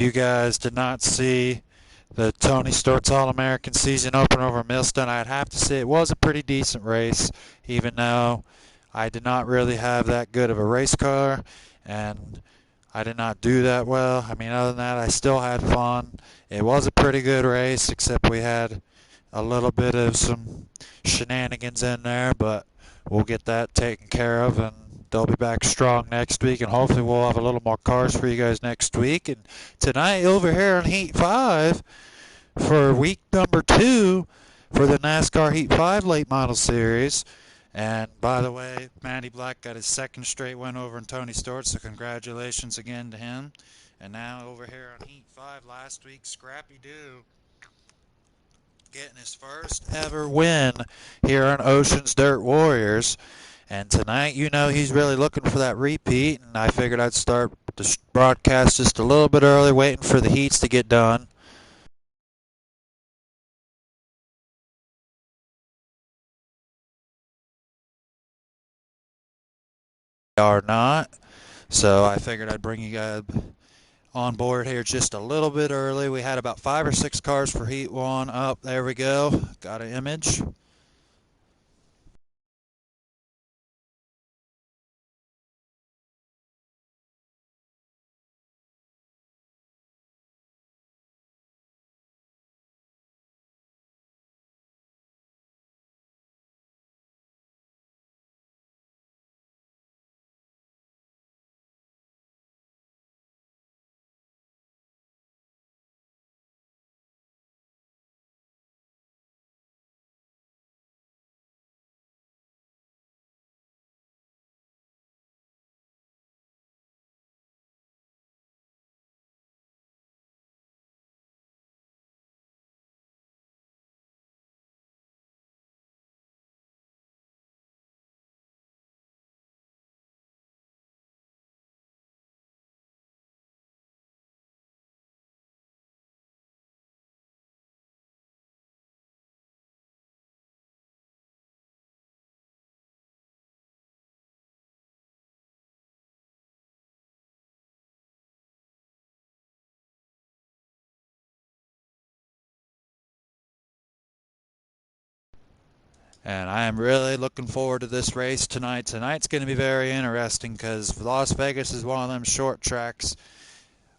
You guys did not see the Tony Stewart's All-American season opener over Millstone. I'd have to say it was a pretty decent race, even though I did not really have that good of a race car, and I did not do that well. I mean, other than that, I still had fun. It was a pretty good race, except we had a little bit of some shenanigans in there, but we'll get that taken care of, and they'll be back strong next week, and hopefully we'll have a little more cars for you guys next week. And tonight over here on Heat 5 for week number 2 for the NASCAR Heat 5 Late Model Series. And by the way, Matty Black got his second straight win over in Tony Stewart, so congratulations again to him. And now over here on Heat 5 last week, Scrappy Doo getting his first ever win here on Ocean's Dirt Warriors. And tonight, you know, he's really looking for that repeat, and I figured I'd start the broadcast just a little bit early, waiting for the heats to get done. They are not, so I figured I'd bring you guys on board here just a little bit early. We had about 5 or 6 cars for Heat 1 up. There we go. Got an image. And I am really looking forward to this race tonight. Tonight's going to be very interesting because Las Vegas is one of them short tracks.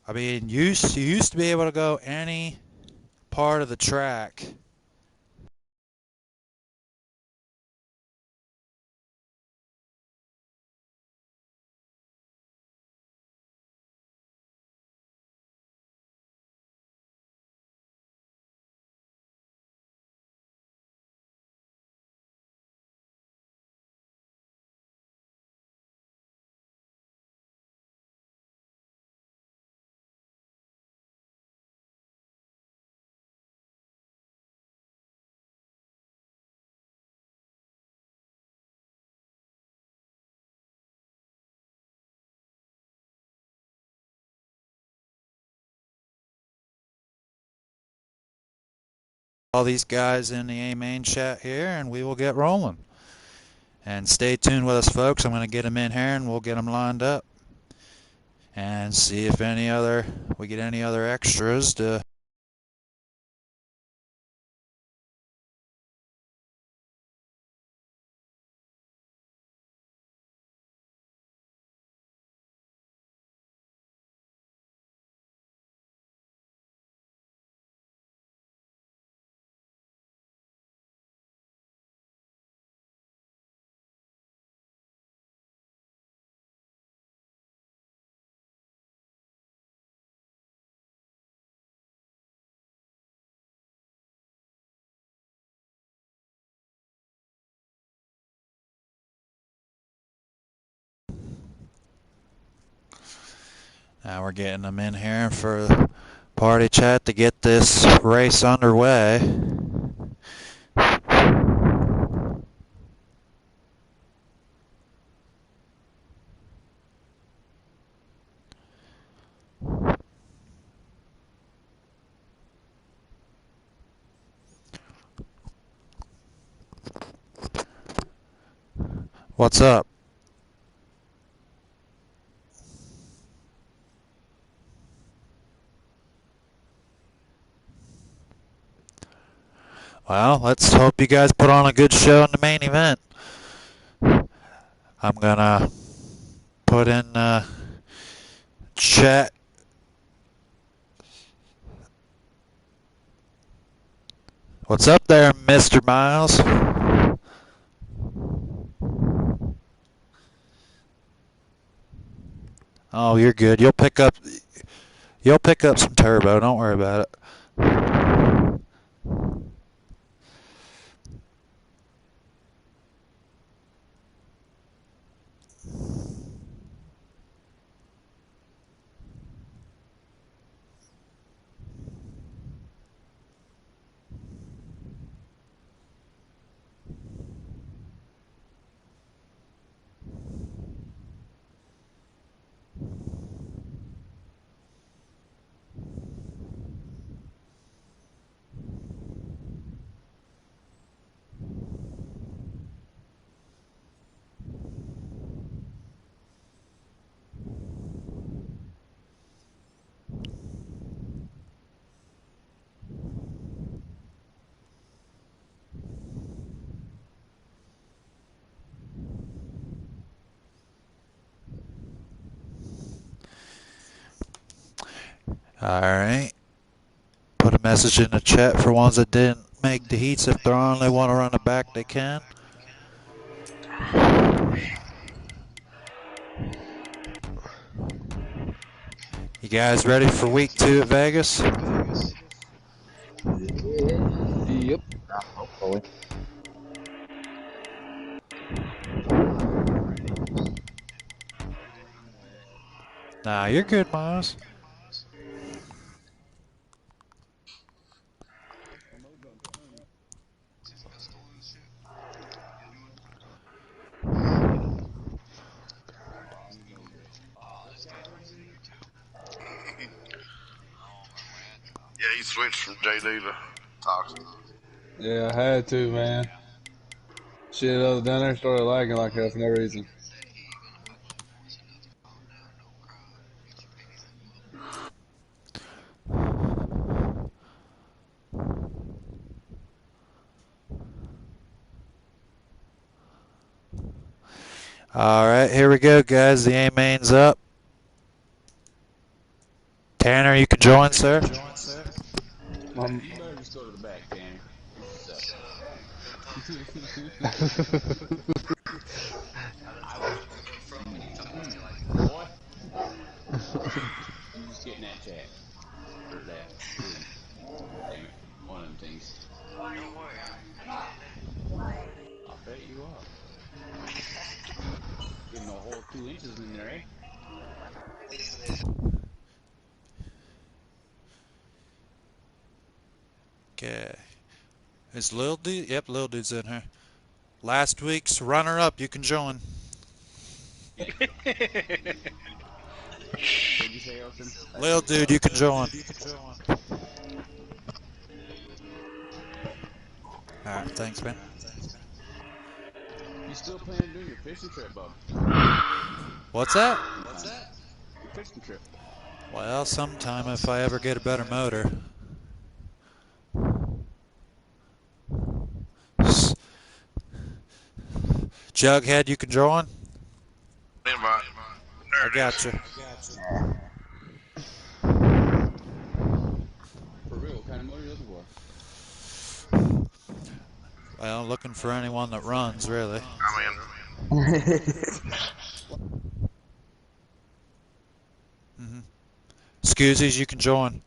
I mean, you used to be able to go any part of the track. All these guys in the A main chat here, and we will get rolling. And stay tuned with us, folks. I'm going to get them in here, and we'll get them lined up and see if we get any other extras to. Now we're getting them in here for party chat to get this race underway. What's up? Well, let's hope you guys put on a good show in the main event. I'm gonna put in chat. What's up there, Mr. Miles? Oh, you're good. You'll pick up some turbo. Don't worry about it. All right. Put a message in the chat for ones that didn't make the heats. If they're on, they want to run it back, they can. You guys ready for week 2 at Vegas? Yep. Hopefully. Nah, you're good, Miles. Yeah, he switched from JD to Toxic. Yeah, I had to, man. Shit, I was down there started lagging like that for no reason. All right, here we go, guys. The A-main's up. Tanner, you can join, sir. Um, You better just go to the back, Danny. You suck. Boy, you just get in that chat. Or that room. Damn it. One of them things. I bet you are. Getting a whole 2 inches in there, eh? Okay. Is Lil Dude? Yep, Lil Dude's in here. Last week's runner-up, you can join. What'd you say, Ocean? Last Lil week's Dude, what? you can join. All right, thanks, man. You still planning on doing your fishing trip, bub? What's that? Sometime. Your fishing trip. Well, sometime if I ever get a better motor. Jughead, you can join. Invite. There I it is. got you. For real, what kind of motor are you looking for? Well, looking for anyone that runs, really. I'm in. Mm-hmm. Scoozies, you can join.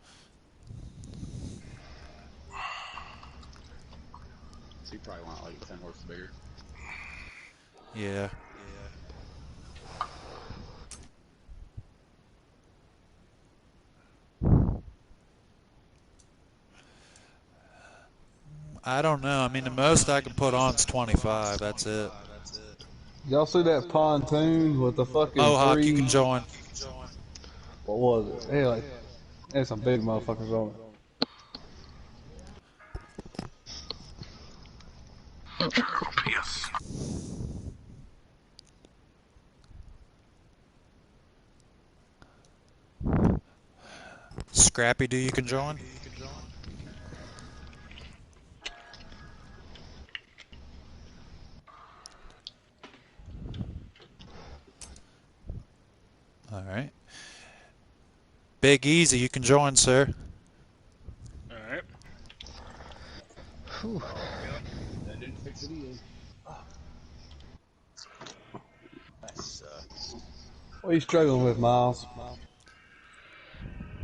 So you probably want like 10 horses bigger. Yeah. I don't know. I mean, the most I can put on is 25. That's it. y'all see that pontoon with the fucking Mohawk, you can 3? join. What was it? Hey, like, there's some big motherfuckers on it. Piss. Scrappy, do you can join? Big Easy, you can join, sir. All right. Whew. Yep. That didn't fix it either. Oh, that sucks. What are you struggling with, Miles?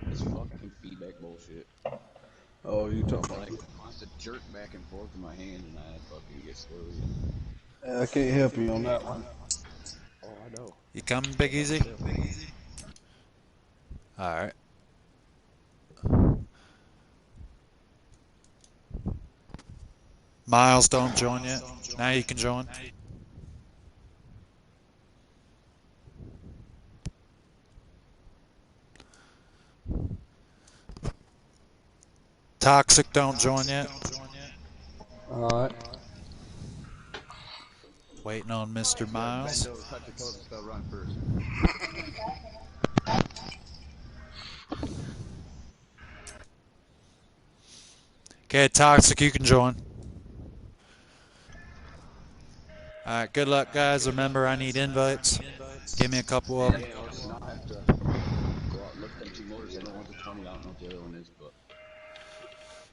This fucking feedback bullshit. Oh, you talking about? Like wants to jerk back and forth in my hand, and I fucking get squirrely. I can't help you on that one. Oh, I know. You coming, Big But Easy? still. All right. Miles, don't join yet. Now you can join. Toxic, don't join yet. All right. Waiting on Mr. You gotta bend Miles. over, touch your toes, and spell run first. Okay, Toxic, you can join. All right, good luck, guys. Remember, I need invites. Give me a couple of them. Yeah, or just now I have to go out and look at them two motors. I know one's a 20. I don't know what the other one is, but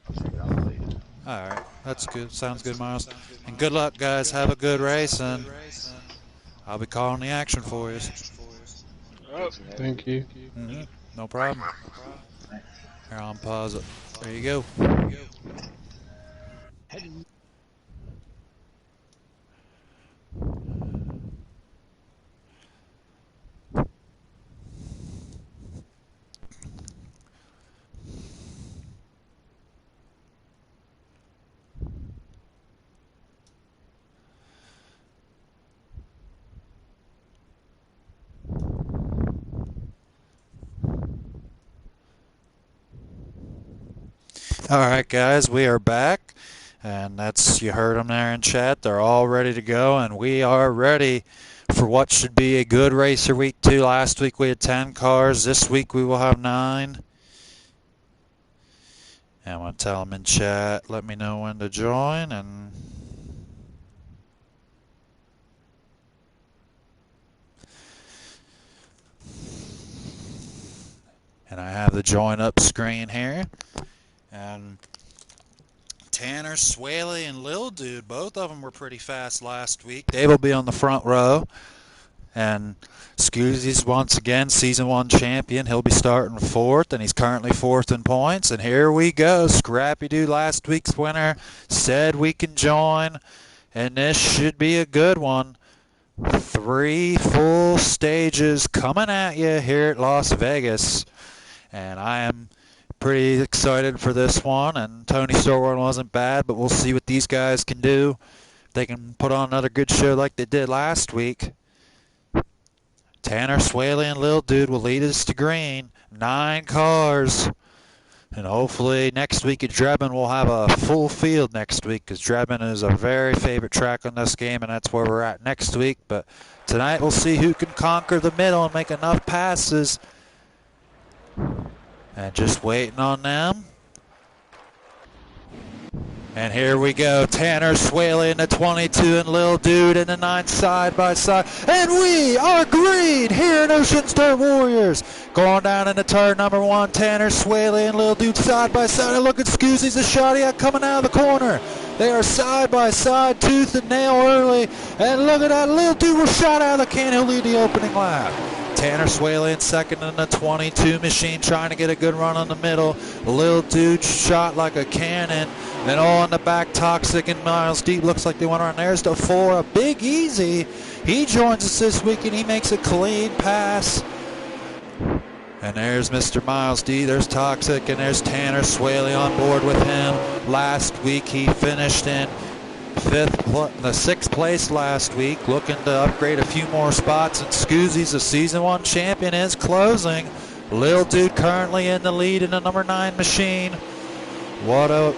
I'll check it out later. All right, that's good. Sounds good, Miles. And good luck, guys. Have a good race, and I'll be calling the action for you. Oh. Thanks for having me. Thank you. No problem. Here, I'll pause it. There you go. All right, guys, we are back, and that's you heard them there in chat. They're all ready to go, and we are ready for what should be a good racer week 2. Last week we had 10 cars. This week we will have 9. And I'm gonna tell them in chat. Let me know when to join, and I have the join up screen here. And Tanner, Swaley, and Lil Dude, both of them were pretty fast last week. Dave will be on the front row. And Scoozy's once again season 1 champion. He'll be starting 4th, and he's currently 4th in points. And here we go. Scrappy Doo, last week's winner, said we can join. And this should be a good one. 3 full stages coming at you here at Las Vegas. And I am pretty excited for this one. And Tony Stillwater wasn't bad, but we'll see what these guys can do. If they can put on another good show like they did last week. Tanner, Swaley, and Lil Dude will lead us to green. 9 cars. And hopefully next week at Drebin we'll have a full field next week, because Drebin is a very favorite track on this game, and that's where we're at next week. But tonight we'll see who can conquer the middle and make enough passes. And just waiting on them. And here we go. Tanner, Swaley in the 22 and Lil Dude in the 9 side by side. And we are green here in Ocean State Warriors. Going down into turn number 1. Tanner, Swaley, and Lil Dude side by side. And look at Scoozy's the shot he had coming out of the corner. They are side by side, tooth and nail early. And look at that. Lil Dude was shot out of the can. He'll lead the opening lap. Tanner Swaley in second in the 22 machine, trying to get a good run on the middle. Lil Dude shot like a cannon. Then all in the back, Toxic and Miles Deep. Looks like they went around. There's the 4, a Big Easy. He joins us this week, and he makes a clean pass. And there's Mr. Miles D. There's Toxic, and there's Tanner Swaley on board with him. Last week he finished in the 6th place last week, looking to upgrade a few more spots. And Scoozy's the season 1 champion is closing. Lil Dude currently in the lead in the number 9 machine. What a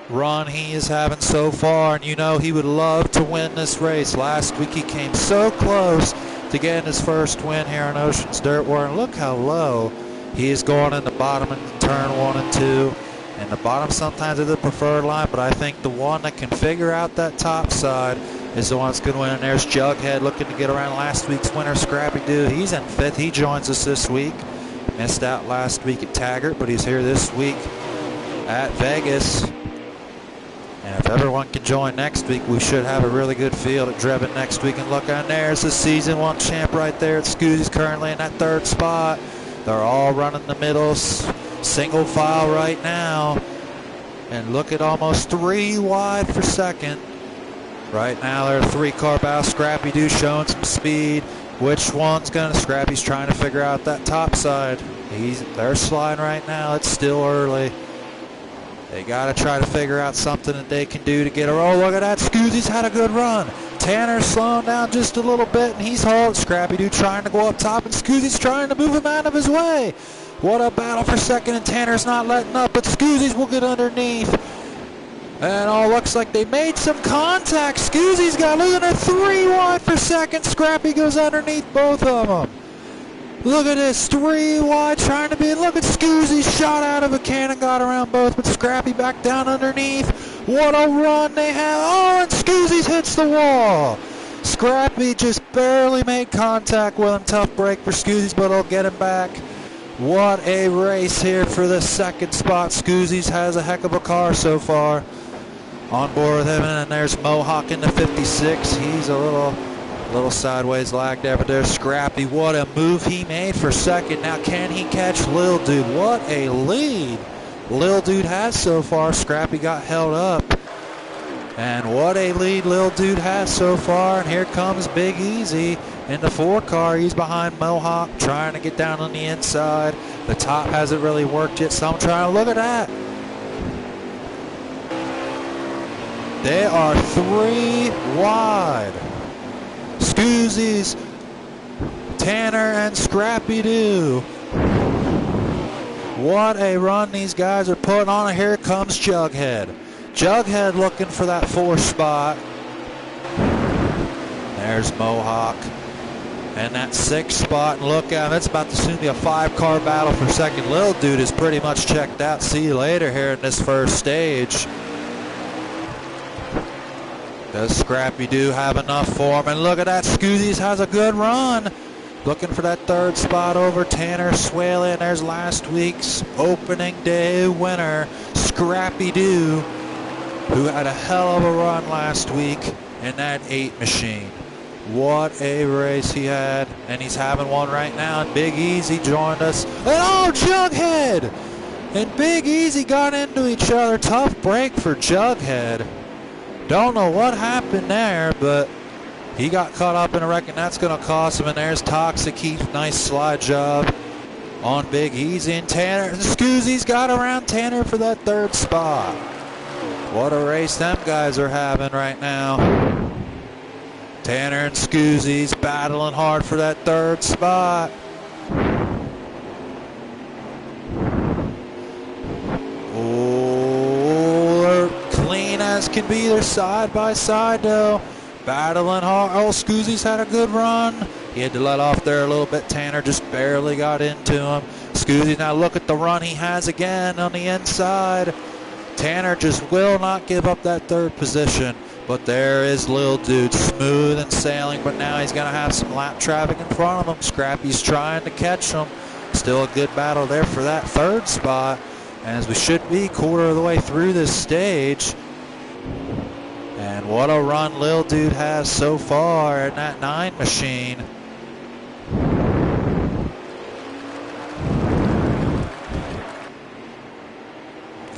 run he is having so far, and you know he would love to win this race. Last week he came so close to getting his first win here on Ocean's Dirt War, and look how low he is going in the bottom in turn 1 and 2. And the bottom sometimes is the preferred line, but I think the one that can figure out that top side is the one that's going to win. And there's Jughead looking to get around last week's winner, Scrappy Doo. He's in 5th. He joins us this week. Missed out last week at Taggart, but he's here this week at Vegas. And if everyone can join next week, we should have a really good field at Drebin next week. And look, on there's the season one champ right there at Scoozy's, currently in that third spot. They're all running the middle, single file right now. And look at almost 3 wide for second. Right now they're a 3-car battle. Scrappy Doo showing some speed. Which one's gonna? Scrappy's trying to figure out that top side. They're sliding right now. It's still early. They got to try to figure out something that they can do to get a roll. Look at that. Scoozy's had a good run. Tanner's slowing down just a little bit, and he's hauled. Scrappy Doo trying to go up top, and Scoozy's trying to move him out of his way. What a battle for second, and Tanner's not letting up, but Scoozy's will get underneath. And all looks like they made some contact. Scoozy's got, look at her, 3 wide for second. Scrappy goes underneath both of them. Look at this, 3 wide trying to be, look at Scoozy's shot out of a cannon, got around both, but Scrappy back down underneath. What a run they have. Oh, and Scoozy's hits the wall. Scrappy just barely made contact with him. Tough break for Scoozy's, but it'll get him back. What a race here for the second spot. Scoozy's has a heck of a car so far. On board with him, and then there's Mohawk in the 56. He's a little sideways lag there, but there's Scrappy. What a move he made for second. Now can he catch Lil Dude? What a lead Lil Dude has so far. Scrappy got held up. And what a lead Lil Dude has so far. And here comes Big Easy in the 4-car. He's behind Mohawk, trying to get down on the inside. The top hasn't really worked yet, so I'm trying to look at that. They are 3 wide. Scoozy's, Tanner, and Scrappy Doo. What a run these guys are putting on. And here comes Jughead. Jughead looking for that 4th spot. There's Mohawk. And that 6th spot. And look at him. It's about to soon be a 5-car battle for second. Lil Dude is pretty much checked out. See you later here in this first stage. Does Scrappy Doo have enough for him? And look at that, Scoozy's has a good run. Looking for that 3rd spot over Tanner Swaley. And there's last week's opening day winner, Scrappy Doo, who had a hell of a run last week in that 8 machine. What a race he had. And he's having one right now. And Big Easy joined us. And oh, Jughead! And Big Easy got into each other. Tough break for Jughead. Don't know what happened there, but he got caught up in a wreck, and that's going to cost him. And there's Toxic Heath. Nice slide job on Big Easy. And Tanner, and Scoozy's got around Tanner for that 3rd spot. What a race them guys are having right now. Tanner and Scoozy's battling hard for that 3rd spot. As can be, they're side by side though, battling hard. Oh, Scoozy's had a good run. He had to let off there a little bit. Tanner just barely got into him. Scoozy, now look at the run he has again on the inside. Tanner just will not give up that 3rd position, but there is Lil Dude, smooth and sailing, but now he's going to have some lap traffic in front of him. Scrappy's trying to catch him. Still a good battle there for that 3rd spot, as we should be quarter of the way through this stage. And what a run Lil Dude has so far in that 9 machine.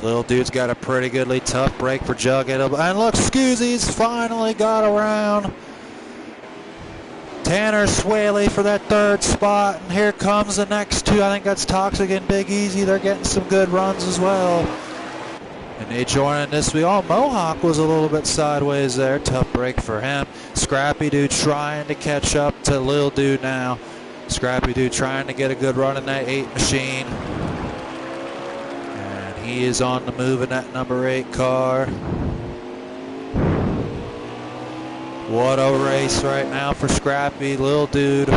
Lil Dude's got a pretty goodly tough break for Jughead. And look, Scoozy's finally got around Tanner Swaley for that 3rd spot. And here comes the next 2. I think that's Toxic and Big Easy. They're getting some good runs as well. And they join in this week. Oh, Mohawk was a little bit sideways there. Tough break for him. Scrappy Doo trying to catch up to Lil Dude now. Scrappy Doo trying to get a good run in that 8 machine. And he is on the move in that number 8 car. What a race right now for Scrappy. Lil Dude.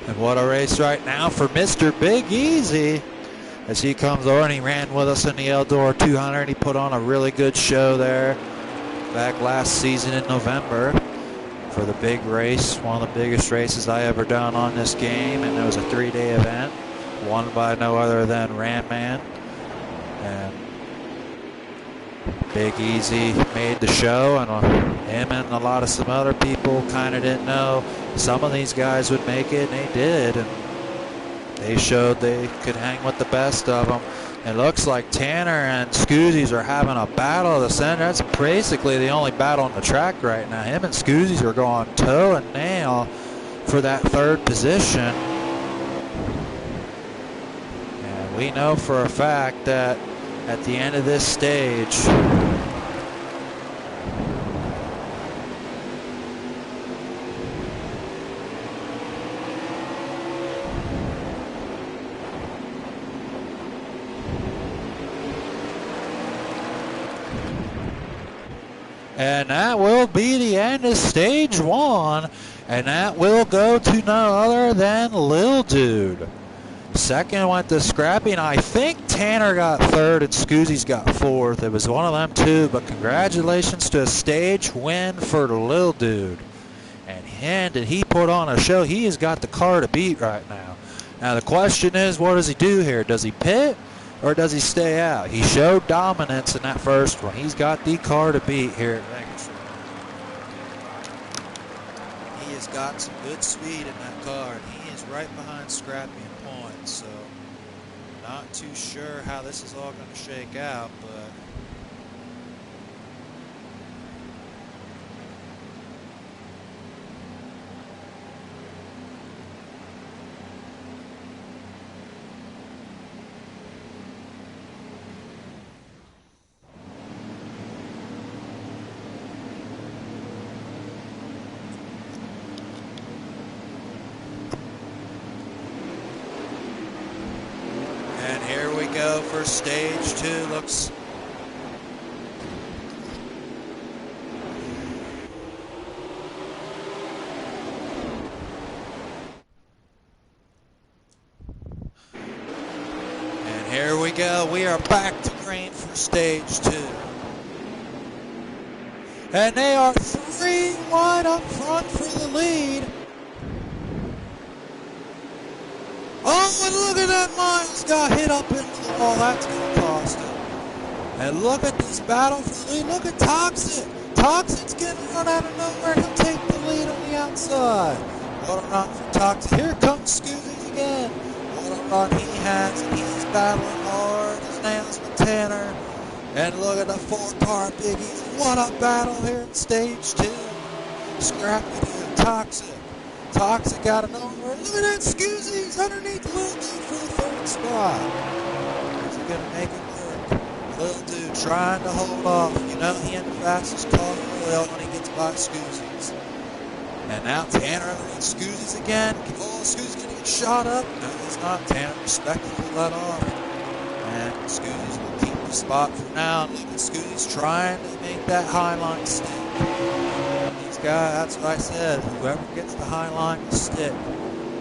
And what a race right now for Mr. Big Easy. as he comes over, and he ran with us in the Eldor 200. He put on a really good show there back last season in November for the big race, one of the biggest races I ever done on this game, and it was a 3-day event, won by no other than Ram Man. And Big Easy made the show, and him and a lot of some other people kind of didn't know some of these guys would make it, and they did, and they showed they could hang with the best of them. It looks like Tanner and Scoozies are having a battle of the center. That's basically the only battle on the track right now. Him and Scoozies are going toe and nail for that third position. And we know for a fact that at the end of this stage, and that will be the end of stage 1, and that will go to no other than Lil Dude. Second went to Scrappy, and I think Tanner got third and Scoozies got fourth. It was one of them two, but congratulations to a stage win for the Lil Dude. And did he put on a show? He has got the car to beat right now. Now the question is, what does he do here? Does he pit or does he stay out? He showed dominance in that first one. He's got the car to beat here at Vegas. He has got some good speed in that car, and he is right behind Scrappy in points, so not too sure how this is all going to shake out, but go for stage 2. Looks and here we go. We are back to green for stage 2. And they are 3 wide up front for the lead. Oh, and look at that. Miles got hit up into the wall. That's going to cost him. And look at this battle for the lead. Look at Toxic. Toxic's getting run out of nowhere. He'll take the lead on the outside. What a run for Toxic. Here comes Scoozies again. What a run he has. And he's battling hard as nails with Tanner. And look at the 4-car biggies. What a battle here in stage 2. Scrappy to Toxic. Toxic out of nowhere. Look at that Scoozies underneath Lil Dude for the 3rd spot. Is he going to make it work? Lil Dude trying to hold off. You know he had the fastest car in the world when he gets by Scoozies. And now Tanner underneath Scoozies again. Oh, Scoozies going to get shot up. No, he's not. Tanner respectfully let off. And Scoozies will keep the spot for now. Look at Scoozies trying to make that high line stick. That's what I said. Whoever gets the high line will stick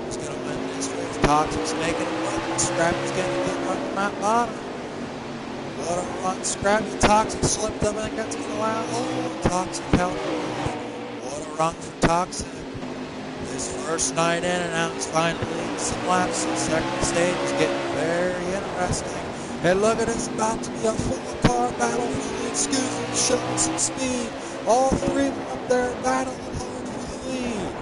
is going to win this race. Toxic's making it work. Scrappy's getting a good run from that bottom. What a run. Scrappy. Toxic slipped up. I think that's going to allow. Oh, Toxic helped. What a run from Toxic. His first night in, and now he's finally leading some laps. The second stage is getting very interesting. And look at this. About to be a 4-car battle for the lead. Scoozies showing some speed. All 3 of them up there battling hard for the lead.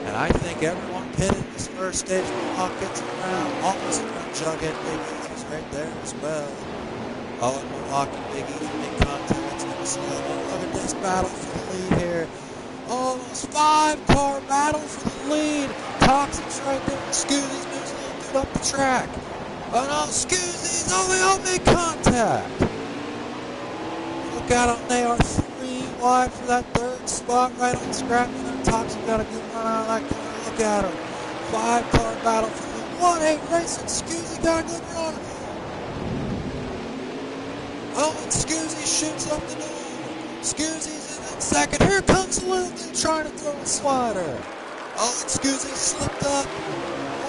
And I think everyone pitted this first stage. Mohawk gets around, almost around Jughead. Big Easy's right there as well. Oh, and Mohawk and Big Easy make contact. It's going to slow down. Look at this battle for the lead here. Almost 5-car battle for the lead. Toxic's right there. Scoozies moves a little bit up the track. Oh no, Scoozies. Oh, they all make contact. Look at them. They are 3 wide for that 3rd spot, right on Scrappy. And Toxic got a good run out of that corner. Look at her. 5-car battle for the 1-8 race, and Scoozy got a good run. Oh, and Scoozy shoots up the door. Scoozy's in 2nd. Here comes Lil Dude trying to throw a slider. Oh, and Scoozy slipped up.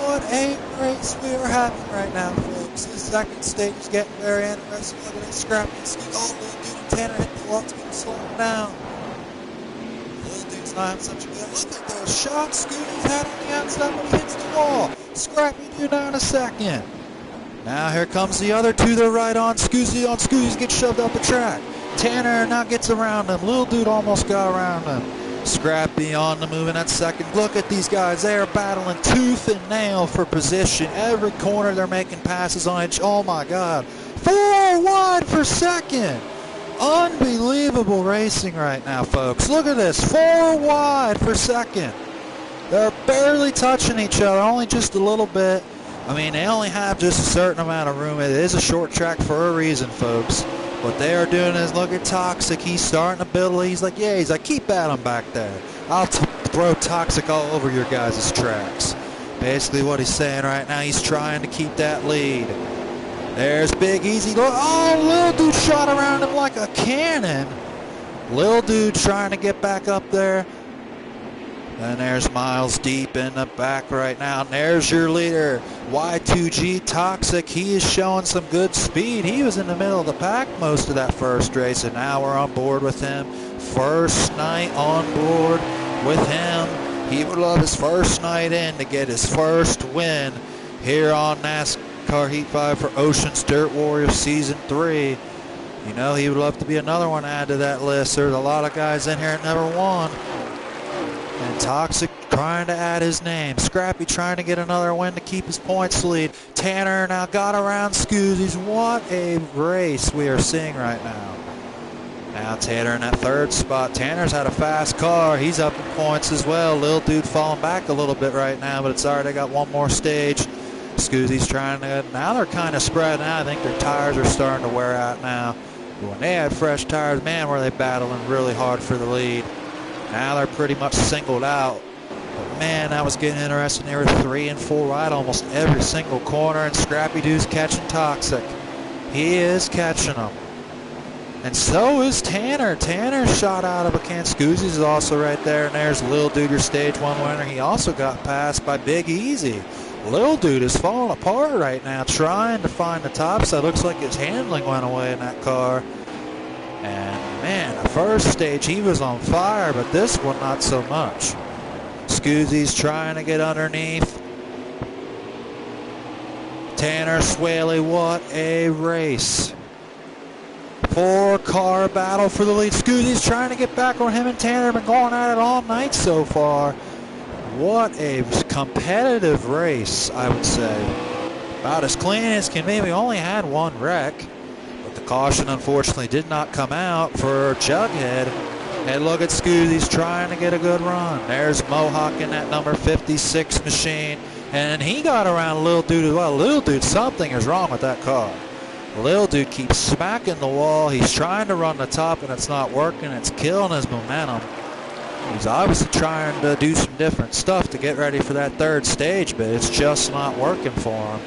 What a race we are having right now, folks. folks. This second stage is getting very interesting. Look at that scrappy Scoozy. Oh, little dude and Tanner hit the wall. It's going to slow him down. Little dude's not having such a good look at those shots Scoozy's had on the outside when he hits the wall. Scrappy dude down a second. Now here comes the other two. They're right on Scoozy. Scoozy's get shoved up the track. Tanner now gets around him. Little dude almost got around him. Scrappy on the move in that second. Look at these guys. They are battling tooth and nail for position. Every corner they're making passes on each. Oh my God. 4 wide for second. Unbelievable racing right now, folks. Look at this. 4 wide for second. They're barely touching each other, only just a little bit. I mean, they only have just a certain amount of room. It is a short track for a reason, folks. What they are doing is, look at Toxic. He's starting to build. He's like, keep at him back there. I'll throw Toxic all over your guys' tracks. Basically what he's saying right now, he's trying to keep that lead. There's Big Easy. Oh, Lil Dude shot around him like a cannon. Lil Dude trying to get back up there. And there's Miles deep in the back right now. And there's your leader, Y2G Toxic. He is showing some good speed. He was in the middle of the pack most of that first race, and now we're on board with him. First night on board with him. He would love his first night in to get his first win here on NASCAR Heat 5 for Ocean's Dirt Warriors Season 3. You know, he would love to be another one added to that list. There's a lot of guys in here that never won. And Toxic trying to add his name. Scrappy trying to get another win to keep his points lead. Tanner now got around Scoozy's. What a race we are seeing right now. Now Tanner in that third spot. Tanner's had a fast car. He's up in points as well. Lil Dude falling back a little bit right now, but it's all right. They got one more stage. Scoozy's trying to... Now they're kind of spread out. I think their tires are starting to wear out now. But when they had fresh tires, man, were they battling really hard for the lead. Now they're pretty much singled out. But man, that was getting interesting. They were 3 and 4 wide almost every single corner, and Scrappy Dude's catching Toxic. He is catching them. And so is Tanner. Tanner shot out of a can. Scoozy's is also right there, and there's Lil Dude, your stage 1 winner. He also got passed by Big Easy. Lil Dude is falling apart right now, trying to find the top side. Looks like his handling went away in that car. And man, the first stage he was on fire, but this one not so much. Scoozy's trying to get underneath. Tanner Swaley, what a race. 4-car battle for the lead. Scoozy's trying to get back on him, and Tanner have been going at it all night so far. What a competitive race, I would say. About as clean as can be. We only had one wreck. Caution, unfortunately, did not come out for Jughead. And look at Scoozy's trying to get a good run. There's Mohawk in that number 56 machine. And he got around Lil Dude as well. Lil Dude, something is wrong with that car. Lil Dude keeps smacking the wall. He's trying to run the top, and it's not working. It's killing his momentum. He's obviously trying to do some different stuff to get ready for that third stage, but it's just not working for him.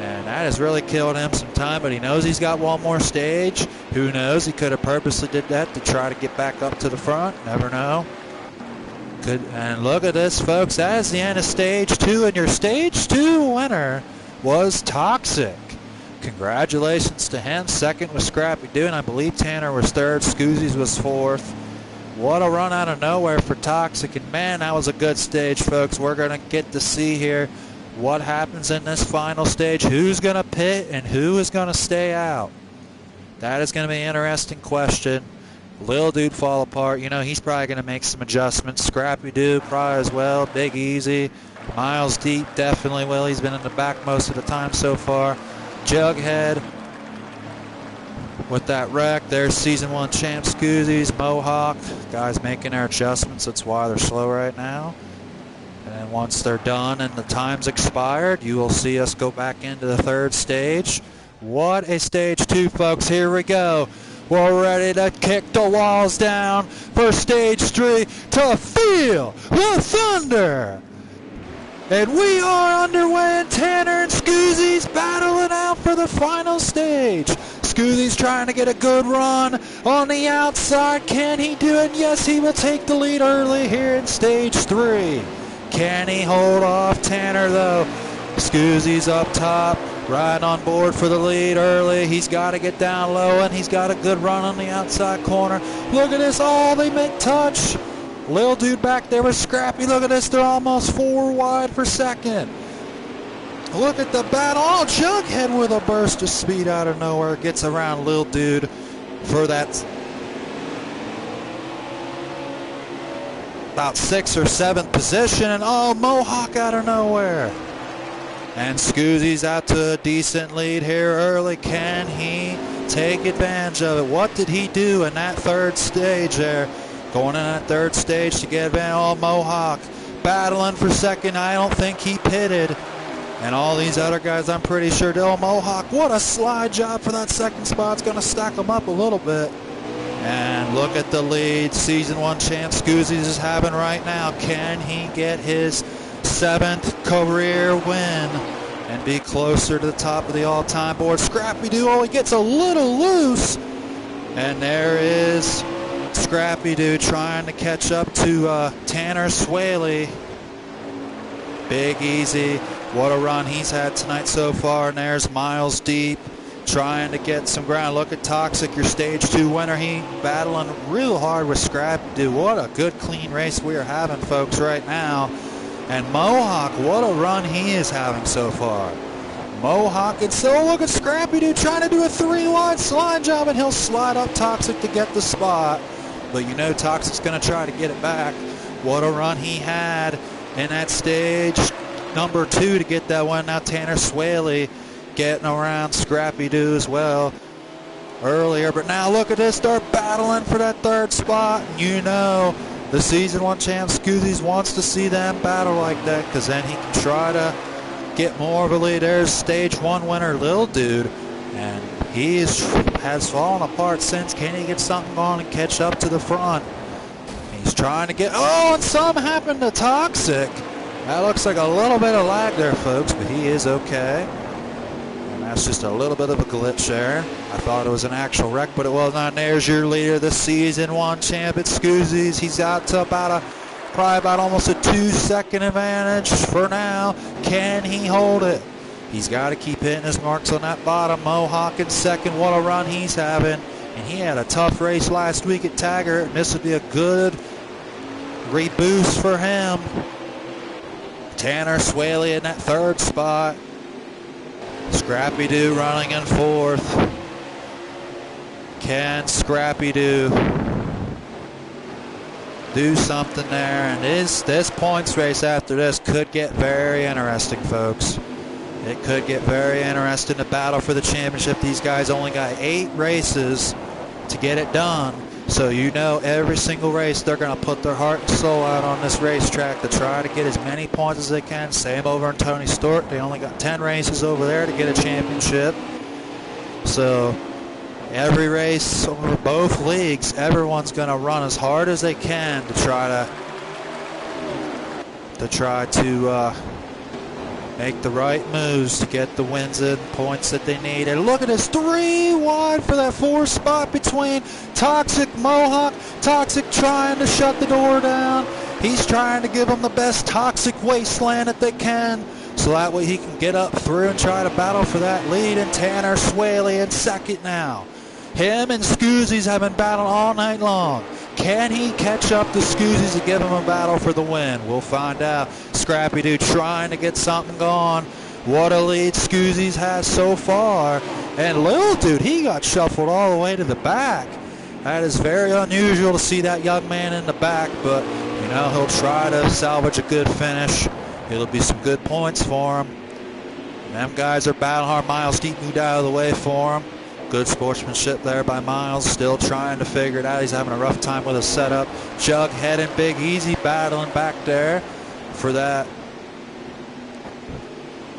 And that has really killed him some time, but he knows he's got one more stage. Who knows? He could have purposely did that to try to get back up to the front. Never know. And look at this, folks. That is the end of stage 2, and your stage 2 winner was Toxic. Congratulations to him. Second was Scrappy Dude, and I believe Tanner was third. Scoozy's was fourth. What a run out of nowhere for Toxic. And man, that was a good stage, folks. We're going to get to see here what happens in this final stage, who's going to pit and who is going to stay out. That is going to be an interesting question. Lil Dude fall apart. You know, he's probably going to make some adjustments. Scrappy Dude probably as well. Big Easy. Miles Deep definitely will. He's been in the back most of the time so far. Jughead with that wreck. There's Season 1 champ Scoozy's. Mohawk. Guys making their adjustments. That's why they're slow right now. And once they're done and the time's expired, you will see us go back into the third stage. What a stage 2, folks. Here we go. We're ready to kick the walls down for stage 3 to feel the thunder. And we are underway, and Tanner and Scoozy's battling out for the final stage. Scoozy's trying to get a good run on the outside. Can he do it? Yes, he will take the lead early here in stage 3. Can he hold off Tanner, though? Scoozy's up top, riding on board for the lead early. He's got to get down low, and he's got a good run on the outside corner. Look at this. Oh, they make touch. Lil dude back there with Scrappy. Look at this. They're almost 4 wide for second. Look at the battle. Oh, Jughead with a burst of speed out of nowhere. Gets around Lil dude for that about 6th or 7th position. And oh, Mohawk out of nowhere. And Scoozy's out to a decent lead here early. Can he take advantage of it? What did he do in that third stage there? Going in that third stage to get advantage. Oh, Mohawk battling for second. I don't think he pitted. And all these other guys, I'm pretty sure. Oh, Mohawk, what a slide job for that second spot. It's going to stack him up a little bit. And look at the lead Season 1 champ Scoozy's is having right now. Can he get his 7th career win and be closer to the top of the all-time board? Scrappy Doo, oh, he gets a little loose. And there is Scrappy Doo trying to catch up to Tanner Swaley. Big Easy. What a run he's had tonight so far. And there's Miles Deep trying to get some ground. Look at Toxic, your stage 2 winner. He battling real hard with Scrappy Doo. What a good clean race we are having, folks, right now. And Mohawk, what a run he is having so far. Mohawk, and so look at Scrappy Doo trying to do a 3-wide slide job, and he'll slide up Toxic to get the spot. But you know Toxic's going to try to get it back. What a run he had in that stage number 2 to get that one. Now Tanner Swaley getting around Scrappy Doo as well earlier. But now look at this. They're battling for that 3rd spot. And you know the Season 1 champ Scoozy's wants to see them battle like that, because then he can try to get more of a lead. There's stage 1 winner Lil Dude, and he has fallen apart since. Can he get something on and catch up to the front? He's trying to get, oh, and something happened to Toxic. That looks like a little bit of lag there, folks, but he is okay. And that's just a little bit of a glitch there. I thought it was an actual wreck, but it was not. There's your leader, the Season 1 champ at Scoozy's. He's out to probably about almost a 2-second advantage for now. Can he hold it? He's got to keep hitting his marks on that bottom. Mohawk in second. What a run he's having. And he had a tough race last week at Taggart, and this would be a good reboost for him. Tanner Swaley in that 3rd spot. Scrappy Doo running in 4th. Can Scrappy Doo do something there? And this points race after this could get very interesting, folks. It could get very interesting to battle for the championship. These guys only got 8 races to get it done. So you know every single race they're going to put their heart and soul out on this racetrack to try to get as many points as they can. Same over in Tony Stewart. They only got 10 races over there to get a championship. So every race over both leagues, everyone's going to run as hard as they can to try to make the right moves to get the wins and points that they need. And look at this, 3 wide for that 4th spot between Toxic, Mohawk. Toxic trying to shut the door down. He's trying to give them the best Toxic wasteland that they can, so that way he can get up through and try to battle for that lead. And Tanner Swaley in second now. Him and Scoozy's have been battling all night long. Can he catch up to Scoozy's and give him a battle for the win? We'll find out. Scrappy Doo trying to get something going. What a lead Scoozy's has so far. And Lil Dude, he got shuffled all the way to the back. That is very unusual to see that young man in the back, but you know he'll try to salvage a good finish. It'll be some good points for him. And them guys are battling hard. Miles Deep moved out of the way for him. Good sportsmanship there by Miles, still trying to figure it out. He's having a rough time with his setup. Jughead and Big Easy battling back there for that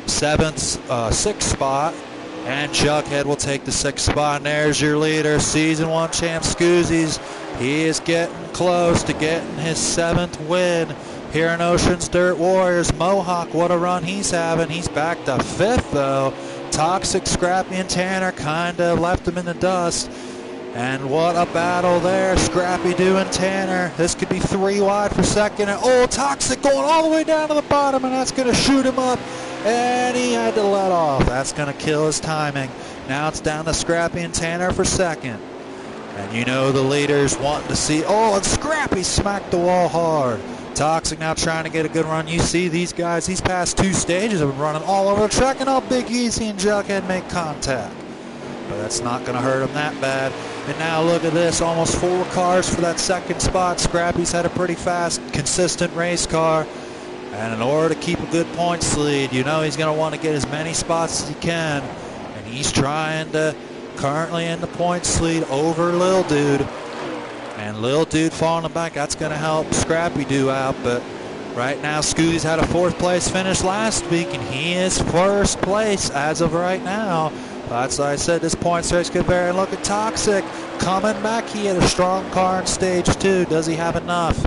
6th spot. And Jughead will take the 6th spot. And there's your leader, Season 1 champ Scoozy's. He is getting close to getting his 7th win here in Ocean's Dirt Warriors. Mohawk, what a run he's having. He's back to 5th, though. Toxic, Scrappy, and Tanner kind of left him in the dust. And what a battle there. Scrappy Doo and Tanner. This could be 3 wide for second. And oh, Toxic going all the way down to the bottom, and that's going to shoot him up And he had to let off. That's going to kill his timing. Now it's down to Scrappy and Tanner for second. And you know the leaders wanting to see, oh, and Scrappy smacked the wall hard. Toxic now trying to get a good run. You see these guys, these past two stages have been running all over the track, and all Big Easy and Jughead make contact. But that's not going to hurt him that bad. And now look at this, almost 4 cars for that second spot. Scrappy's had a pretty fast, consistent race car. And in order to keep a good points lead, you know he's going to want to get as many spots as he can. And he's trying to currently in the points lead over Lil Dude. And Lil Dude falling back, that's going to help Scrappy do out. But right now, Scooty's had a 4th place finish last week, and he is 1st place as of right now. That's why I said this points race could vary. And look at Toxic coming back. He had a strong car in stage 2. Does he have enough?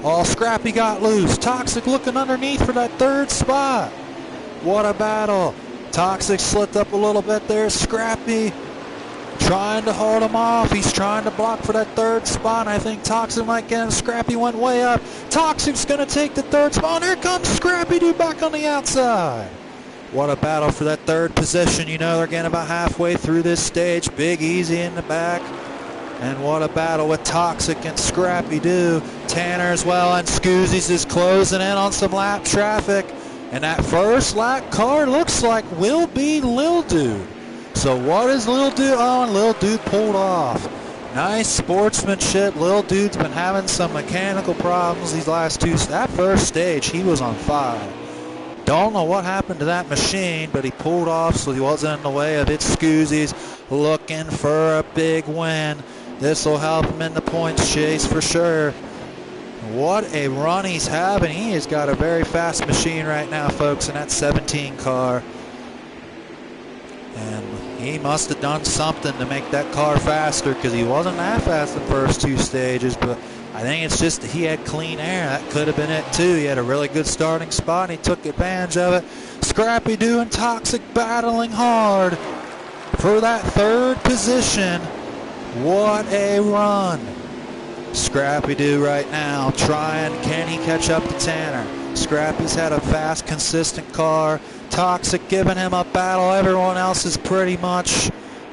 Oh, Scrappy got loose. Toxic looking underneath for that 3rd spot. What a battle. Toxic slipped up a little bit there. Scrappy trying to hold him off. He's trying to block for that 3rd spot. I think Toxic might get him. Scrappy went way up. Toxic's going to take the 3rd spot. Here comes Scrappy Dude back on the outside. What a battle for that 3rd position. You know they're getting about halfway through this stage. Big Easy in the back. And what a battle with Toxic and Scrappy Doo. Tanner as well, and Scoozies is closing in on some lap traffic. And that first lap car looks like will be Lil Dude. So what is Lil Dude on? Lil Dude pulled off. Nice sportsmanship. Lil Dude's been having some mechanical problems these last 2. That first stage, he was on fire. Don't know what happened to that machine, but he pulled off so he wasn't in the way of its Scoozies. Looking for a big win. This will help him in the points chase for sure. What a run he's having. He has got a very fast machine right now, folks, in that 17 car. And he must have done something to make that car faster, because he wasn't that fast the first 2 stages, but I think it's just that he had clean air. That could have been it too. He had a really good starting spot, and he took advantage of it. Scrappy Doo and Toxic battling hard for that 3rd position. What a run. Scrappy Doo right now trying, can he catch up to Tanner? Scrappy's had a fast, consistent car. Toxic giving him a battle. Everyone else is pretty much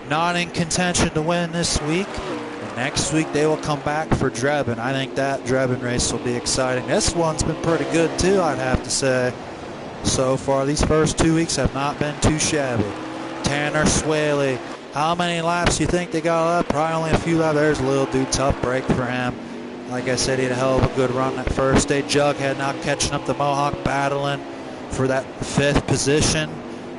not in contention to win this week. And next week they will come back for Drebin. I think that Drebin race will be exciting. This one's been pretty good too, I'd have to say. So far, these first 2 weeks have not been too shabby. Tanner Swaley. How many laps do you think they got left? Probably only a few laps. There's a Lil Dude, tough break for him. Like I said, he had a hell of a good run that first day. Jughead now catching up to Mohawk, battling for that 5th position.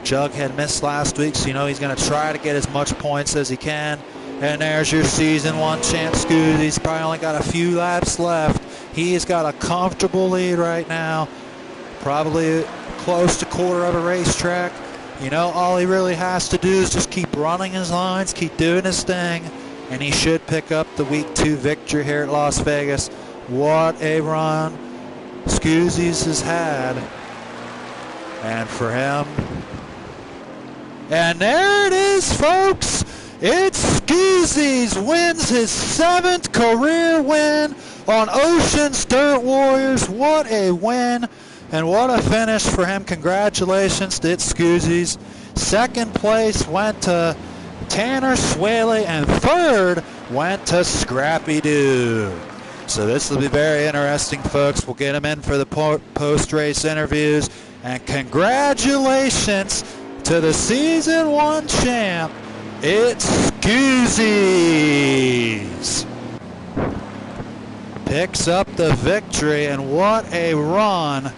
Jughead missed last week, so you know he's going to try to get as much points as he can. And there's your season 1 champ, Scoot. He's probably only got a few laps left. He's got a comfortable lead right now. Probably close to quarter of a racetrack. You know, all he really has to do is just keep running his lines, keep doing his thing, and he should pick up the week 2 victory here at Las Vegas. What a run Scoozies has had. And for him, and there it is, folks. It's Scoozies wins his 7th career win on Ocean's Dirt Warriors. What a win. And what a finish for him. Congratulations to It's Scoozies. 2nd place went to Tanner Swaley, and 3rd went to Scrappy Doo. So this will be very interesting, folks. We'll get him in for the post-race interviews. And congratulations to the Season 1 champ, It's Scoozies. Picks up the victory, and what a run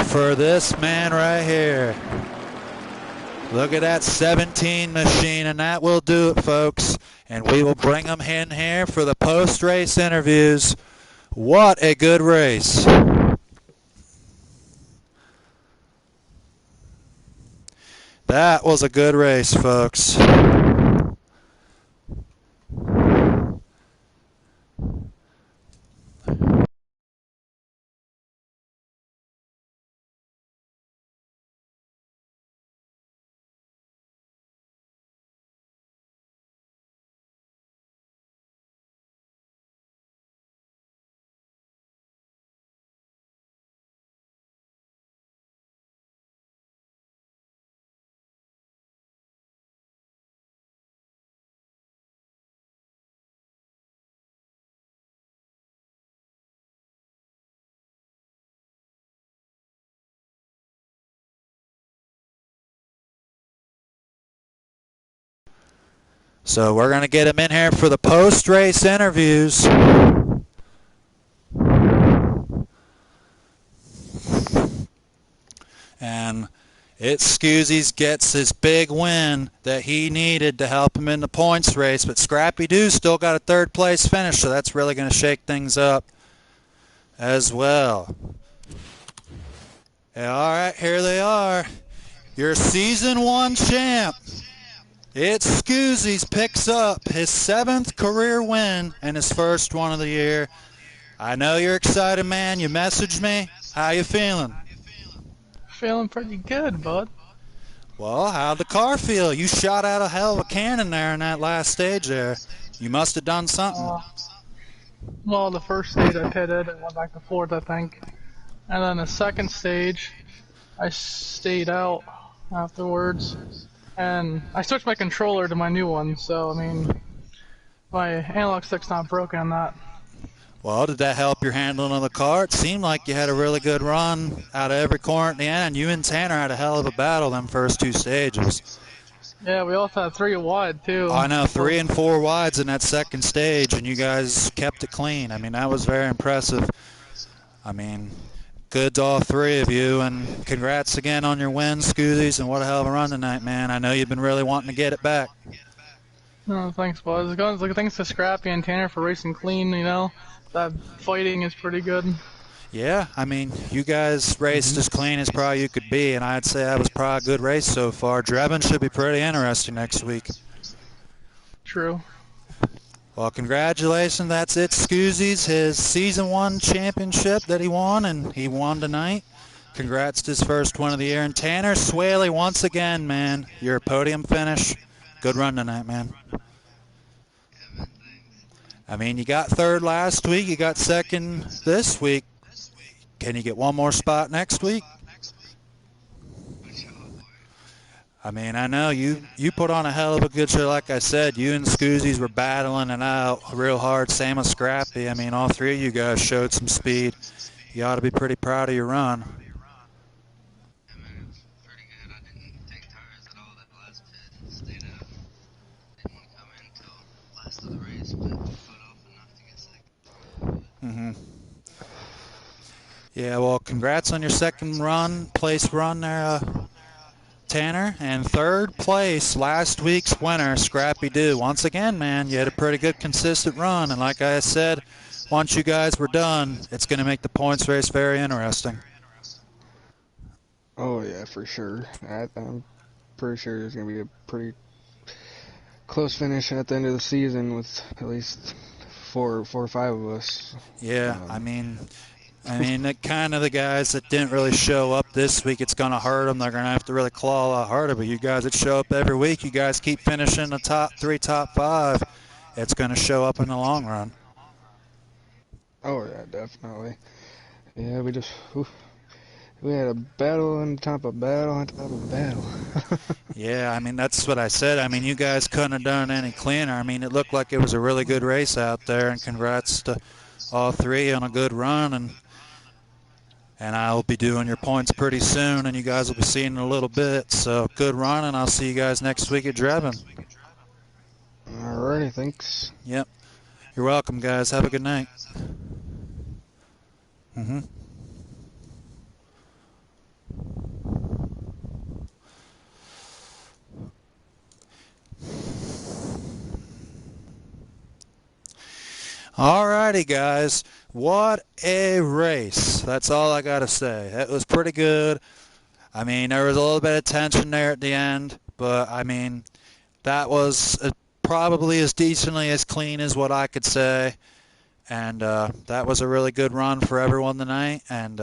for this man right here. Look at that 17 machine, and that will do it, folks. And we will bring him in here for the post-race interviews. What a good race. That was a good race, folks. So we're going to get him in here for the post-race interviews. And Scoozies gets his big win that he needed to help him in the points race, but Scrappy Doo still got a third place finish, so that's really going to shake things up as well. Yeah, all right, here they are. Your season 1 champ. It's Scoozies picks up his 7th career win and his first one of the year. I know you're excited, man. You messaged me. How you feeling? Feeling pretty good, bud. Well, how'd the car feel? You shot out a hell of a cannon there in that last stage there. You must have done something. Well, the first stage I pitted and went back to fourth, I think. And then the second stage, I stayed out afterwards. And I switched my controller to my new one, so, I mean, my analog stick's not broken on that. Well, did that help your handling of the car? It seemed like you had a really good run out of every corner at the end. You and Tanner had a hell of a battle them first 2 stages. Yeah, we also had 3 wide, too. I know, 3 and 4 wides in that second stage, and you guys kept it clean. I mean, that was very impressive. I mean, good to all 3 of you, and congrats again on your win, Scoozies, and what a hell of a run tonight, man. I know you've been really wanting to get it back. Oh, thanks, bud. Thanks to Scrappy and Tanner for racing clean, you know. That fighting is pretty good. Yeah, I mean, you guys raced as clean as probably you could be, and I'd say that was probably a good race so far. Drebin should be pretty interesting next week. True. Well, congratulations. That's it, Scoozies. His season 1 championship that he won, and he won tonight. Congrats to his first one of the year. And Tanner Swaley, once again, man, your podium finish. Good run tonight, man. I mean, you got 3rd last week. You got 2nd this week. Can you get one more spot next week? I mean, I know you put on a hell of a good show. Like I said, you and Scoozies were battling it out real hard. Same with Scrappy. I mean, all 3 of you guys showed some speed. You ought to be pretty proud of your run. Yeah, man, it was pretty good. I didn't take tires at all that last pit. Stayed out. Didn't want to come in until last of the race, but put off enough to get 2nd. Yeah, well, congrats on your 2nd place run there, Tanner. And 3rd place, last week's winner, Scrappy Doo. Once again, man, you had a pretty good consistent run. And like I said, once you guys were done, it's going to make the points race very interesting. Oh, yeah, for sure. I'm pretty sure there's going to be a pretty close finish at the end of the season with at least four or 5 of us. Yeah, I mean, kind of the guys that didn't really show up this week, it's going to hurt them. They're going to have to really claw a lot harder. But you guys that show up every week, you guys keep finishing the top 3, top 5. It's going to show up in the long run. Oh, yeah, definitely. Yeah, we had a battle on top of battle on top of battle. Yeah, I mean, that's what I said. I mean, you guys couldn't have done any cleaner. I mean, it looked like it was a really good race out there, and congrats to all 3 on a good run. And I'll be doing your points pretty soon, and you guys will be seeing in a little bit. So good run, and I'll see you guys next week at Drebin. Alrighty, thanks. Yep. You're welcome, guys. Have a good night. Alrighty, guys. What a race. That's all I got to say. That was pretty good. I mean, there was a little bit of tension there at the end, but, I mean, that was probably as decently as clean as what I could say. And that was a really good run for everyone tonight. And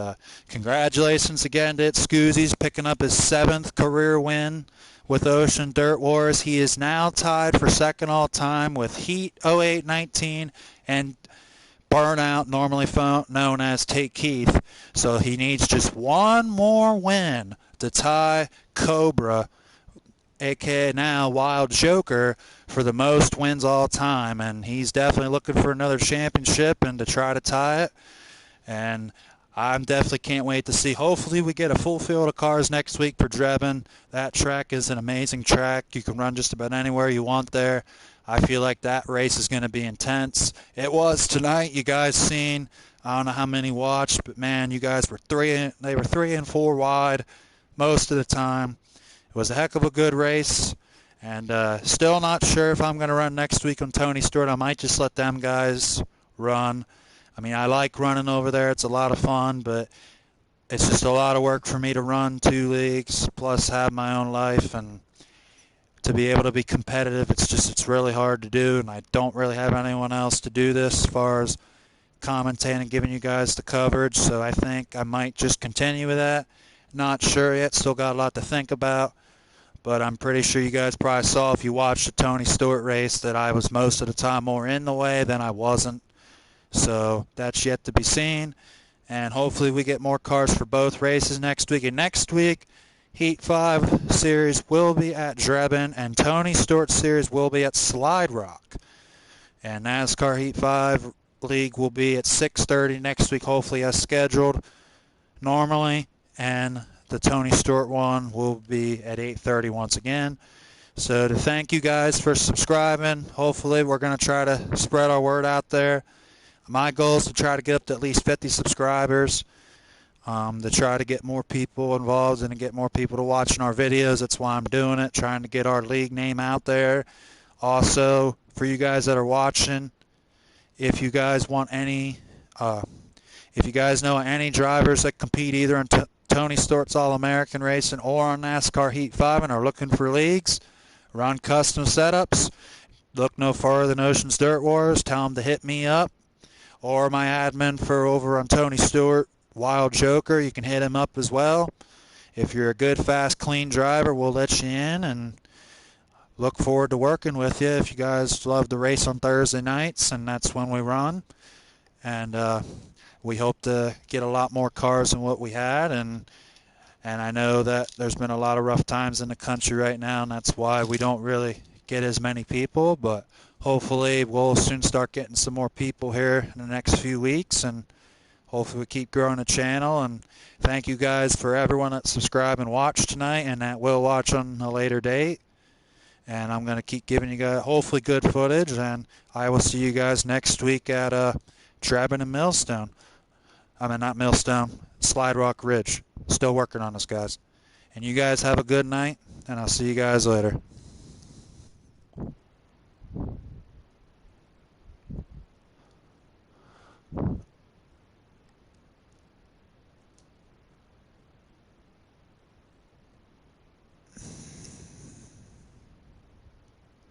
congratulations again to It Scoozies picking up his 7th career win with Ocean Dirt Wars. He is now tied for 2nd all-time with Heat 0819 and Burnout, normally known as Take Keith. So he needs just one more win to tie Cobra, a.k.a. now Wild Joker, for the most wins all time. And he's definitely looking for another championship and to try to tie it. And I'm definitely can't wait to see. Hopefully we get a full field of cars next week for Drebin. That track is an amazing track. You can run just about anywhere you want there. I feel like that race is going to be intense. It was tonight. You guys seen. I don't know how many watched, but man, you guys were they were 3 and 4 wide most of the time. It was a heck of a good race. And still not sure if I'm going to run next week on Tony Stewart. I might just let them guys run. I mean, I like running over there. It's a lot of fun, but it's just a lot of work for me to run 2 leagues, plus have my own life, and to be able to be competitive. It's really hard to do, and I don't really have anyone else to do this as far as commentating and giving you guys the coverage. So I think I might just continue with that. Not sure yet. Still got a lot to think about. But I'm pretty sure you guys probably saw if you watched the Tony Stewart race that I was most of the time more in the way than I wasn't. So that's yet to be seen. And hopefully we get more cars for both races next week. And next week, Heat 5 series will be at Drebin, and Tony Stewart series will be at Slide Rock. And NASCAR Heat 5 League will be at 6:30 next week, hopefully as scheduled normally. And the Tony Stewart one will be at 8:30 once again. So to thank you guys for subscribing. Hopefully we're going to try to spread our word out there. My goal is to try to get up to at least 50 subscribers, to try to get more people involved and to get more people to watching our videos. That's why I'm doing it, trying to get our league name out there. Also, for you guys that are watching, if you guys want any, if you guys know any drivers that compete either in Tony Stewart's All-American Racing or on NASCAR Heat 5 and are looking for leagues, run custom setups, look no further than Ocean's Dirt Wars. Tell them to hit me up. Or my admin for over on Tony Stewart, Wild Joker, you can hit him up as well. If you're a good, fast, clean driver, we'll let you in, and look forward to working with you. If you guys love to race on Thursday nights, and that's when we run. And we hope to get a lot more cars than what we had, and I know that there's been a lot of rough times in the country right now, and that's why we don't really get as many people, but hopefully we'll soon start getting some more people here in the next few weeks, and hopefully we keep growing the channel. And thank you guys for everyone that subscribed and watched tonight and that will watch on a later date. And I'm going to keep giving you guys hopefully good footage, and I will see you guys next week at Drebin and Millstone. I mean, not Millstone, Slide Rock Ridge. Still working on this, guys. And you guys have a good night, and I'll see you guys later.